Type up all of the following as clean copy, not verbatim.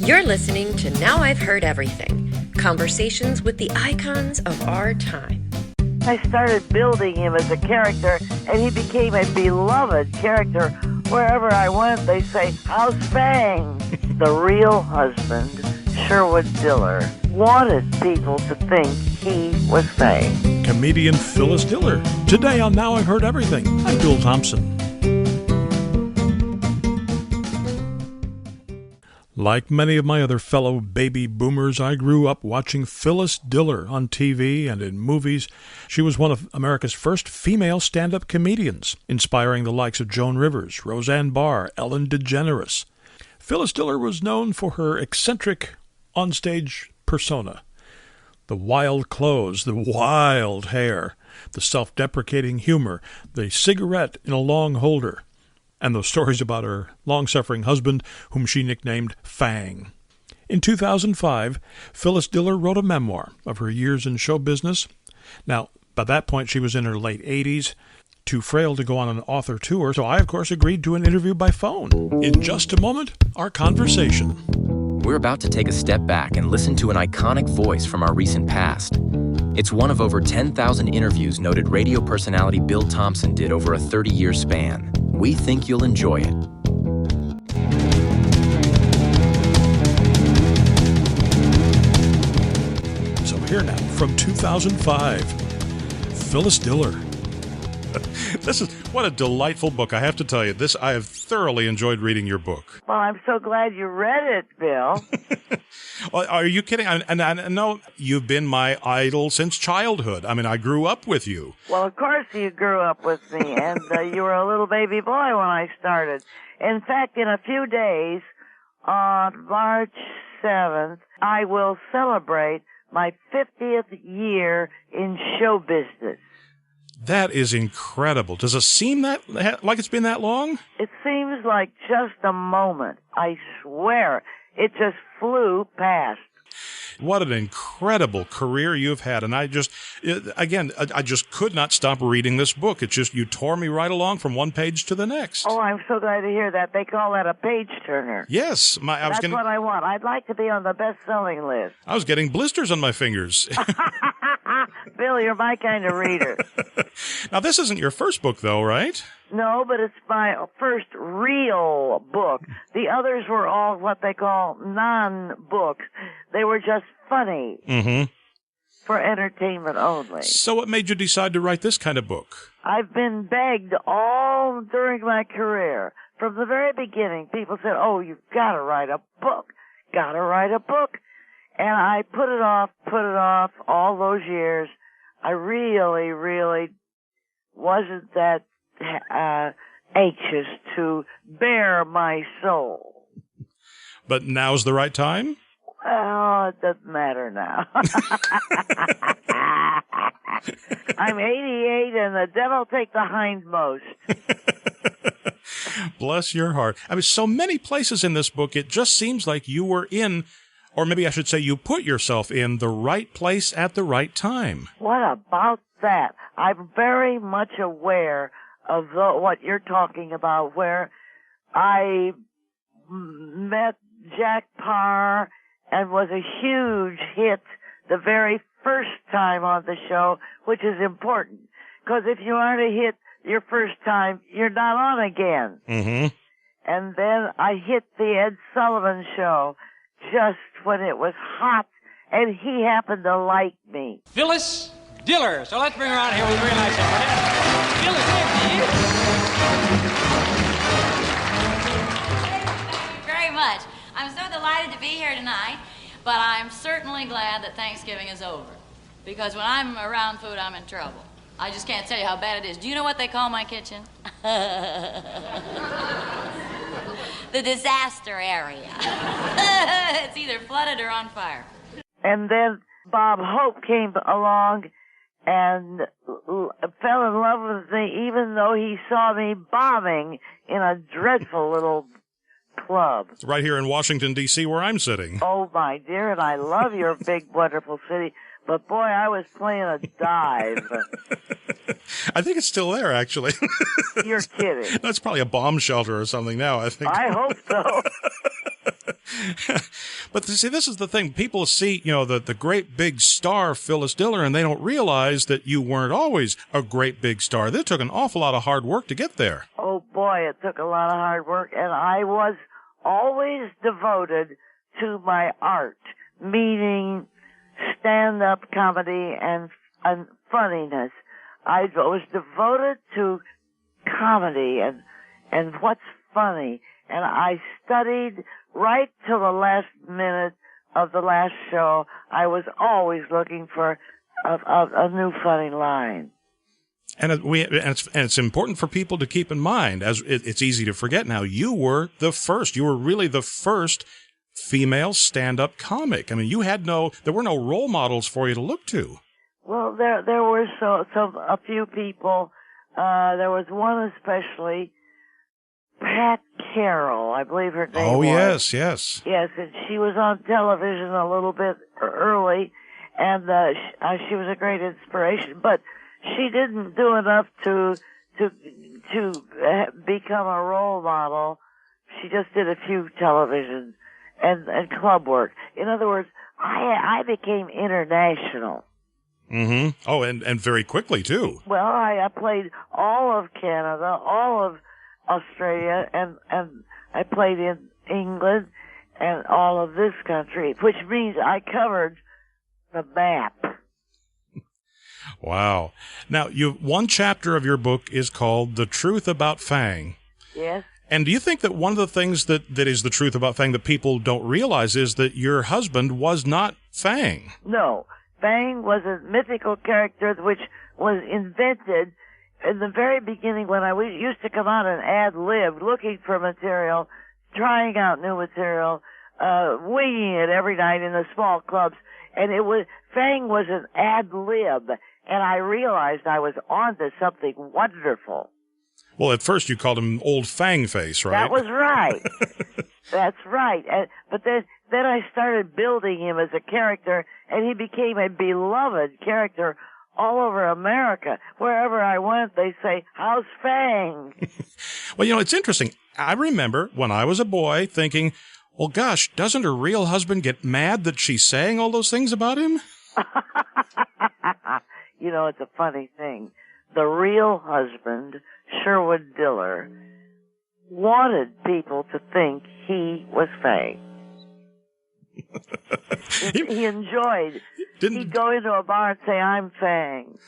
You're listening to Now I've Heard Everything, conversations with the icons of our time. I started building him as a character, and he became a beloved character. Wherever I went, they say, "How's Fang?" The real husband, Sherwood Diller, wanted people to think he was Fang. Comedian Phyllis Diller. Today on Now I've Heard Everything, I'm Bill Thompson. Like many of my other fellow baby boomers, I grew up watching Phyllis Diller on TV and in movies. She was one of America's first female stand-up comedians, inspiring the likes of Joan Rivers, Roseanne Barr, Ellen DeGeneres. Phyllis Diller was known for her eccentric onstage persona. The wild clothes, the wild hair, the self-deprecating humor, the cigarette in a long holder, and those stories about her long-suffering husband, whom she nicknamed Fang. In 2005, Phyllis Diller wrote a memoir of her years in show business. Now, by that point, she was in her late 80s, too frail to go on an author tour, so I, of course, agreed to an interview by phone. In just a moment, our conversation. We're about to take a step back and listen to an iconic voice from our recent past. It's one of over 10,000 interviews noted radio personality Bill Thompson did over a 30-year span. We think you'll enjoy it. So here now, from 2005, Phyllis Diller. What a delightful book, I have to tell you. I have thoroughly enjoyed reading your book. Well, I'm so glad you read it, Bill. Well, are you kidding? And I know you've been my idol since childhood. I mean, I grew up with you. Well, of course you grew up with me, and you were a little baby boy when I started. In fact, in a few days, on March 7th, I will celebrate my 50th year in show business. That is incredible. Does it seem like it's been that long? It seems like just a moment. I swear. It just flew past. What an incredible career you've had. And I just could not stop reading this book. It's just, you tore me right along from one page to the next. Oh, I'm so glad to hear that. They call that a page turner. Yes. That's what I want. I'd like to be on the best-selling list. I was getting blisters on my fingers. Bill, you're my kind of reader. Now, this isn't your first book, though, right? No, but it's my first real book. The others were all what they call non-books. They were just funny. Mm-hmm. For entertainment only. So what made you decide to write this kind of book? I've been begged all during my career. From the very beginning, people said, "Oh, you've got to write a book. Got to write a book." And I put it off all those years. I really, really wasn't that anxious to bare my soul. But now's the right time? Well, it doesn't matter now. I'm 88 and the devil take the hindmost. Bless your heart. I mean, so many places in this book, it just seems like you were in, or maybe I should say you put yourself in the right place at the right time. What about that? I'm very much aware of what you're talking about, where I met Jack Parr and was a huge hit the very first time on the show, which is important. Because if you aren't a hit your first time, you're not on again. Mm-hmm. And then I hit the Ed Sullivan show just when it was hot, and he happened to like me. Phyllis Diller. So let's bring her on here with a very nice one. Phyllis, Thank you very much. I'm so delighted to be here tonight, but I'm certainly glad that Thanksgiving is over. Because when I'm around food, I'm in trouble. I just can't tell you how bad it is. Do you know what they call my kitchen? The disaster area. It's either flooded or on fire. And then Bob Hope came along and fell in love with me, even though he saw me bombing in a dreadful little club. It's right here in Washington, D.C., where I'm sitting. Oh, my dear, and I love your big, wonderful city. But, boy, I was playing a dive. I think it's still there, actually. You're kidding. That's probably a bomb shelter or something now, I think. I hope so. But see, this is the thing. People see, the great big star, Phyllis Diller, and they don't realize that you weren't always a great big star. That took an awful lot of hard work to get there. Oh, boy, it took a lot of hard work, and I was always devoted to my art, meaning stand-up comedy and funniness. I was devoted to comedy and what's funny, and I studied right till the last minute of the last show. I was always looking for a new funny line. And it's important for people to keep in mind, as it's easy to forget now, you were the first. You were really the first female stand-up comic. I mean, there were no role models for you to look to. Well, there were a few people. There was one especially, Pat Carroll, I believe her name was. Oh, yes. Yes, and she was on television a little bit early, and she was a great inspiration. But she didn't do enough to become a role model. She just did a few television and club work. In other words, I became international. Mm-hmm. Oh, and very quickly, too. Well, I played all of Canada, all of Australia, and I played in England and all of this country, which means I covered the map. Wow. Now, one chapter of your book is called The Truth About Fang. Yes. And do you think that one of the things that is the truth about Fang that people don't realize is that your husband was not Fang? No. Fang was a mythical character which was invented in the very beginning when I used to come out and ad-lib, looking for material, trying out new material, winging it every night in the small clubs. And Fang was an ad-lib, and I realized I was onto something wonderful. Well, at first you called him Old Fang Face, right? That was right. That's right. But then I started building him as a character, and he became a beloved character all over America. Wherever I went, they say, "How's Fang?" Well, it's interesting. I remember when I was a boy thinking, well, gosh, doesn't her real husband get mad that she's saying all those things about him? It's a funny thing. The real husband, Sherwood Diller, wanted people to think he was Fang. He enjoyed. He'd go into a bar and say, "I'm Fang."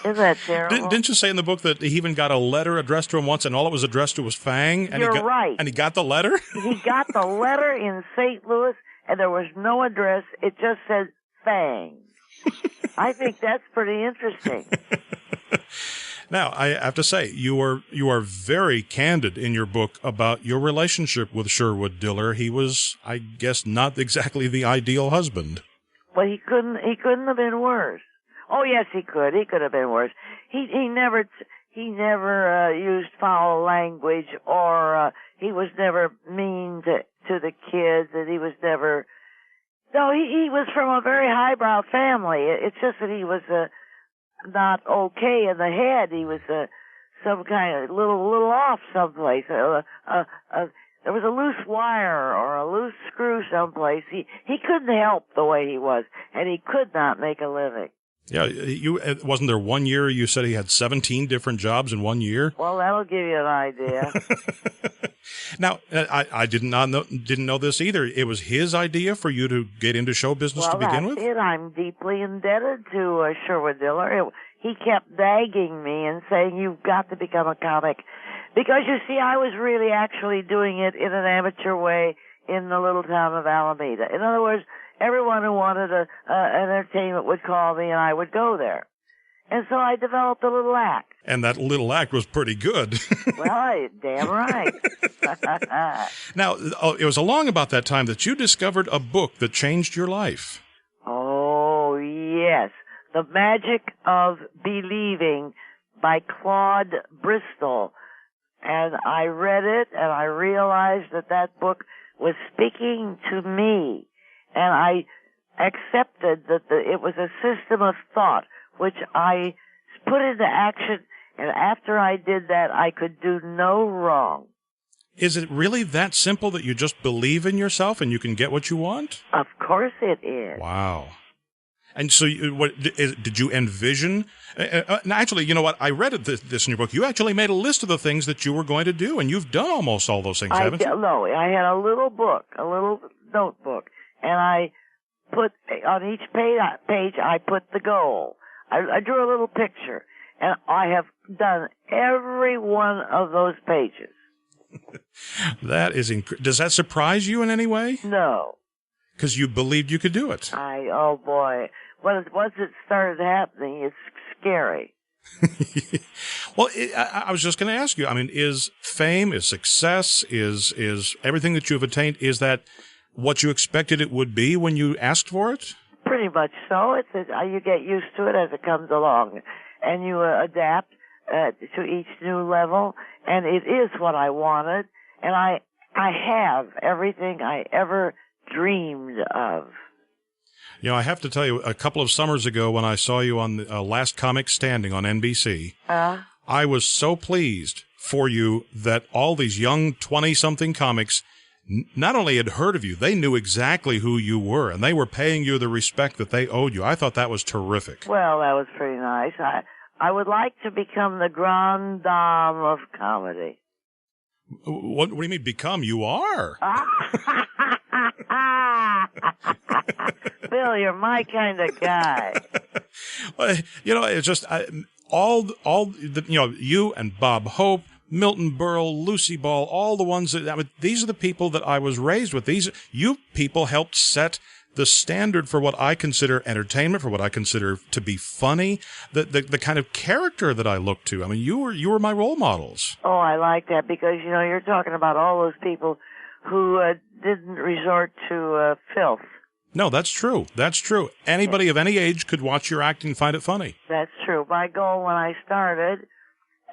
Isn't that terrible? Didn't you say in the book that he even got a letter addressed to him once, and all it was addressed to was Fang? And You're right. And he got the letter? He got the letter in St. Louis, and there was no address. It just said Fang. I think that's pretty interesting. Now, I have to say, you are very candid in your book about your relationship with Sherwood Diller. He was, I guess, not exactly the ideal husband. Well, he couldn't have been worse. Oh, yes, he could. He could have been worse. He never used foul language, or he was never mean to the kids, and he was never. No, he was from a very highbrow family. It's just that he was not okay in the head. He was some kind of little off someplace. There was a loose wire or a loose screw someplace. He couldn't help the way he was, and he could not make a living. Yeah, wasn't there 1 year you said he had 17 different jobs in 1 year? Well, that'll give you an idea. Now, I didn't know this either. It was his idea for you to get into show business to begin with? Well, that's it. I'm deeply indebted to Sherwood Diller. He kept nagging me and saying, "You've got to become a comic." Because, you see, I was really actually doing it in an amateur way in the little town of Alameda. In other words, everyone who wanted an entertainment would call me, and I would go there. And so I developed a little act. And that little act was pretty good. Well, damn right. Now, it was along about that time that you discovered a book that changed your life. Oh, yes. The Magic of Believing by Claude Bristol. And I read it, and I realized that book was speaking to me. And I accepted that it was a system of thought which I put into action, and after I did that, I could do no wrong. Is it really that simple that you just believe in yourself and you can get what you want? Of course it is. Wow. And so, did you envision? Actually, you know what? I read this in your book. You actually made a list of the things that you were going to do, and you've done almost all those things, haven't you? No, I had a little book, a little notebook, and I put on each page I put the goal. I drew a little picture, and I have done every one of those pages. That is Does that surprise you in any way? No. Because you believed you could do it. Oh boy. Once it started happening, it's scary. Well, I was just going to ask you, I mean, is fame, is success, is everything that you've attained, is that what you expected it would be when you asked for it? Pretty much so. You get used to it as it comes along, and you adapt to each new level, and it is what I wanted, and I have everything I ever dreamed of. You know, I have to tell you, a couple of summers ago when I saw you on the Last Comic Standing on NBC, I was so pleased for you that all these young 20-something comics not only had heard of you, they knew exactly who you were, and they were paying you the respect that they owed you. I thought that was terrific. Well, that was pretty nice. I would like to become the grande dame of comedy. What do you mean become? You are. Bill, you're my kind of guy. Well, you know, it's just you and Bob Hope, Milton Berle, Lucy Ball, all the ones these are the people that I was raised with. You people helped set the standard for what I consider entertainment, for what I consider to be funny, the kind of character that I look to. I mean, you were my role models. Oh, I like that because, you know, you're talking about all those people who didn't resort to filth. No, that's true. That's true. Anybody of any age could watch your acting and find it funny. That's true. My goal when I started,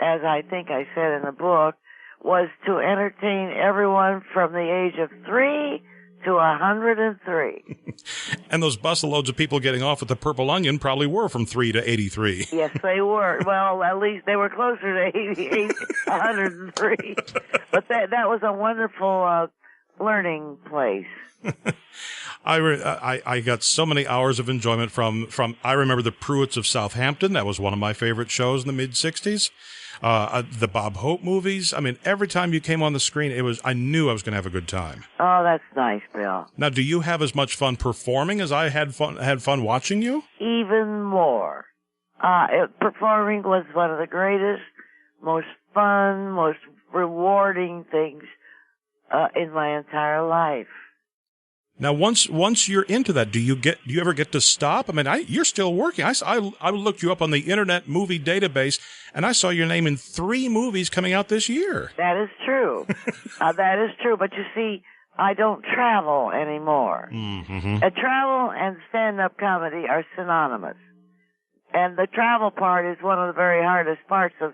as I think I said in the book, was to entertain everyone from the age of 3 to 103. And those busloads of people getting off at the Purple Onion probably were from 3 to 83. Yes, they were. Well, at least they were closer to 88, 103. But that was a wonderful learning place. I got so many hours of enjoyment from I remember the Pruitts of Southampton. That was one of my favorite shows in the mid-'60s. The Bob Hope movies. I mean, every time you came on the screen, I knew I was going to have a good time. Oh, that's nice, Bill. Now, do you have as much fun performing as I had fun watching you? Even more. Performing was one of the greatest, most fun, most rewarding things in my entire life. Now, once you're into that, do you ever get to stop? I mean, you're still working. I looked you up on the Internet Movie Database, and I saw your name in 3 movies coming out this year. That is true. That is true. But you see, I don't travel anymore. Mm-hmm. Travel and stand-up comedy are synonymous, and the travel part is one of the very hardest parts of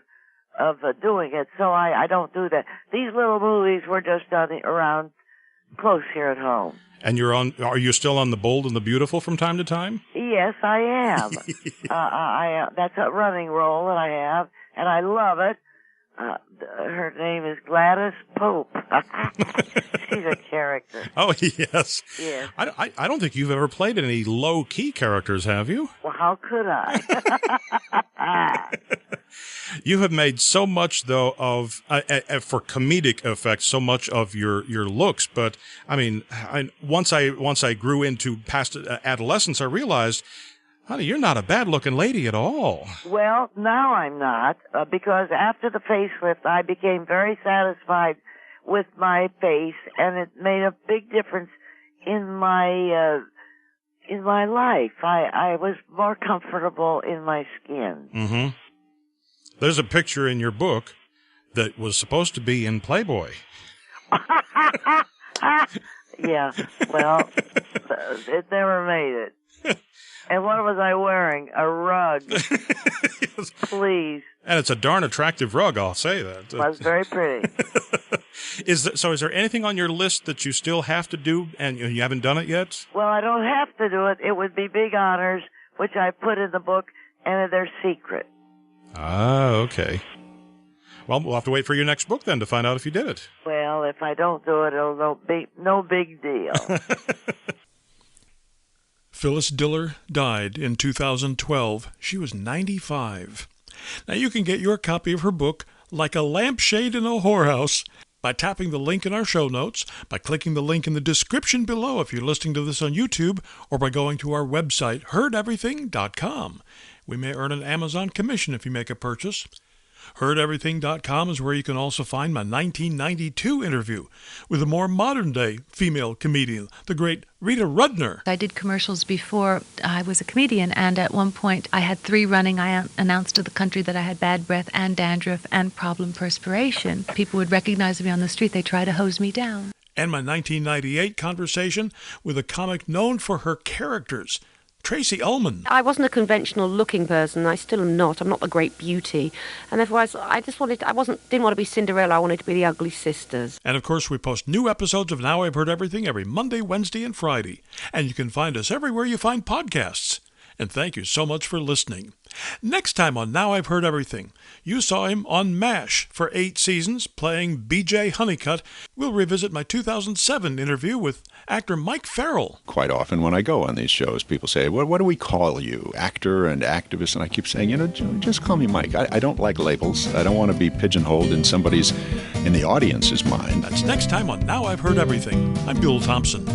doing it. So I don't do that. These little movies were just done around close here at home. And are you still on The Bold and the Beautiful from time to time? Yes, I am. That's a running role that I have, and I love it. Her name is Gladys Pope. She's a character. Oh, yes. Yes. I don't think you've ever played any low-key characters, have you? Well, how could I? You have made so much, though, of for comedic effect, so much of your looks. But I mean, once I grew into past adolescence, I realized, honey, you're not a bad-looking lady at all. Well, now I'm not, because after the facelift, I became very satisfied with my face, and it made a big difference in my life. I was more comfortable in my skin. Mm-hmm. There's a picture in your book that was supposed to be in Playboy. Yeah, well, it never made it. And what was I wearing? A rug. Yes. Please. And it's a darn attractive rug, I'll say that. It was very pretty. Is there anything on your list that you still have to do and you haven't done it yet? Well, I don't have to do it. It would be big honors, which I put in the book, and they're secret. Ah, okay. Well, we'll have to wait for your next book then to find out if you did it. Well, if I don't do it, it'll be no big deal. Phyllis Diller died in 2012. She was 95. Now you can get your copy of her book, Like a Lampshade in a Whorehouse, by tapping the link in our show notes, by clicking the link in the description below if you're listening to this on YouTube, or by going to our website, heardeverything.com. We may earn an Amazon commission if you make a purchase. HeardEverything.com is where you can also find my 1992 interview with a more modern-day female comedian, the great Rita Rudner. I did commercials before I was a comedian, and at one point I had 3 running. I announced to the country that I had bad breath and dandruff and problem perspiration. People would recognize me on the street. They try to hose me down. And my 1998 conversation with a comic known for her characters, Tracy Ullman. I wasn't a conventional looking person. I still am not. I'm not the great beauty. And therefore I just didn't want to be Cinderella. I wanted to be the ugly sisters. And of course, we post new episodes of Now I've Heard Everything every Monday, Wednesday, and Friday. And you can find us everywhere you find podcasts. And thank you so much for listening. Next time on Now I've Heard Everything, you saw him on MASH for 8 seasons playing B.J. Honeycutt. We'll revisit my 2007 interview with actor Mike Farrell. Quite often when I go on these shows, people say, well, what do we call you, actor and activist? And I keep saying, just call me Mike. I don't like labels. I don't want to be pigeonholed in the audience's mind. That's next time on Now I've Heard Everything. I'm Bill Thompson.